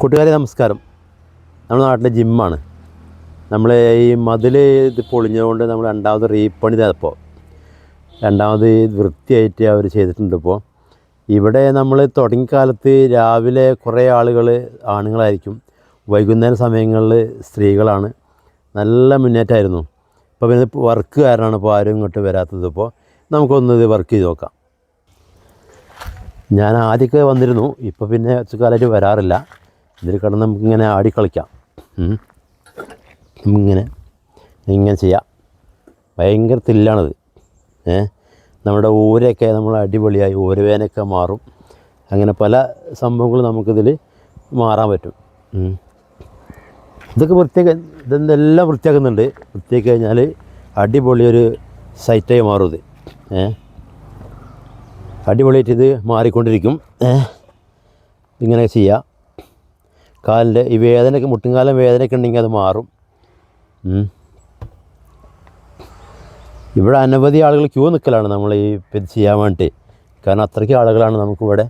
കൂട്ടുകാരെ നമസ്കാരം. നമ്മുടെ നാട്ടിലെ ജിമ്മാണ്. നമ്മൾ ഈ മതിൽ ഇത് പൊളിഞ്ഞതുകൊണ്ട് നമ്മൾ രണ്ടാമത് റീപ്പണി ചെയ്തപ്പോൾ രണ്ടാമത് വൃത്തിയായിട്ട് അവർ ചെയ്തിട്ടുണ്ട്. ഇപ്പോൾ ഇവിടെ നമ്മൾ തുടങ്ങിക്കാലത്ത് രാവിലെ കുറേ ആളുകൾ ആണുങ്ങളായിരിക്കും, വൈകുന്നേരം സമയങ്ങളിൽ സ്ത്രീകളാണ്. നല്ല മുന്നേറ്റമായിരുന്നു. ഇപ്പോൾ പിന്നെ വർക്ക് കാരണമാണ് ഇപ്പോൾ ആരും ഇങ്ങോട്ട് വരാത്തത്. ഇപ്പോൾ നമുക്കൊന്ന് ഇത് വർക്ക് ചെയ്ത് നോക്കാം. ഞാൻ ആദ്യമൊക്കെ വന്നിരുന്നു, ഇപ്പോൾ പിന്നെ കുറച്ച് കാലമായിട്ട് വരാറില്ല. ഇതിൽ കിടന്ന് നമുക്കിങ്ങനെ ആടിക്കളിക്കാം. ഇങ്ങനെ ചെയ്യാം. ഭയങ്കര തില്ലാണത്. നമ്മുടെ ഊരൊക്കെ നമ്മൾ അടിപൊളിയായി ഊരവേനൊക്കെ മാറും. അങ്ങനെ പല സംഭവങ്ങളും നമുക്കിതിൽ മാറാൻ പറ്റും. ഇതൊക്കെ ഇതെല്ലാം വൃത്തിയാക്കുന്നുണ്ട്. വൃത്തിയാക്കി കഴിഞ്ഞാൽ അടിപൊളിയൊരു സൈറ്റായി മാറും. ഇത് അടിപൊളിയായിട്ട് ഇത് മാറിക്കൊണ്ടിരിക്കും. ഇങ്ങനെ ചെയ്യാം. കാലിൻ്റെ ഈ വേദനയൊക്കെ, മുട്ടുംകാലം വേദനയൊക്കെ ഉണ്ടെങ്കിൽ അത് മാറും. ഇവിടെ അനവധി ആളുകൾ ക്യൂ നിൽക്കലാണ് നമ്മൾ ഈ ഇത് ചെയ്യാൻ വേണ്ടി. കാരണം അത്രയ്ക്ക് ആളുകളാണ് നമുക്കിവിടെ.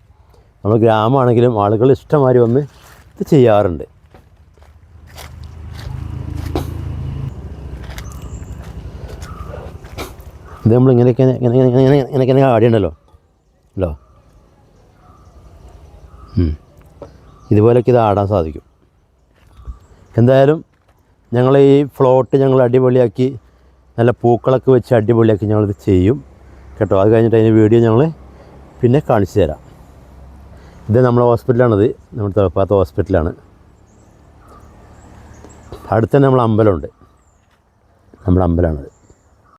നമ്മൾ ഗ്രാമമാണെങ്കിലും ആളുകൾ ഇഷ്ടംമാതിരി വന്ന് ഇത് ചെയ്യാറുണ്ട്. ഇത് നമ്മൾ ഇങ്ങനെ ആടിയുണ്ടല്ലോ അല്ലോ. ഇതുപോലെയൊക്കെ ഇത് ആടാൻ സാധിക്കും. എന്തായാലും ഞങ്ങൾ ഈ ഫ്ലോട്ട് ഞങ്ങൾ അടിപൊളിയാക്കി നല്ല പൂക്കളൊക്കെ വെച്ച് അടിപൊളിയാക്കി ഞങ്ങളിത് ചെയ്യും കേട്ടോ. അത് കഴിഞ്ഞിട്ട് അതിൻ്റെ വീഡിയോ ഞങ്ങൾ പിന്നെ കാണിച്ചു തരാം. ഇത് നമ്മുടെ ഹോസ്പിറ്റലാണിത്, നമ്മുടെ തലപ്പാത്ത ഹോസ്പിറ്റലാണ്. അടുത്ത് തന്നെ നമ്മളെ അമ്പലമുണ്ട്. നമ്മുടെ അമ്പലമാണിത്.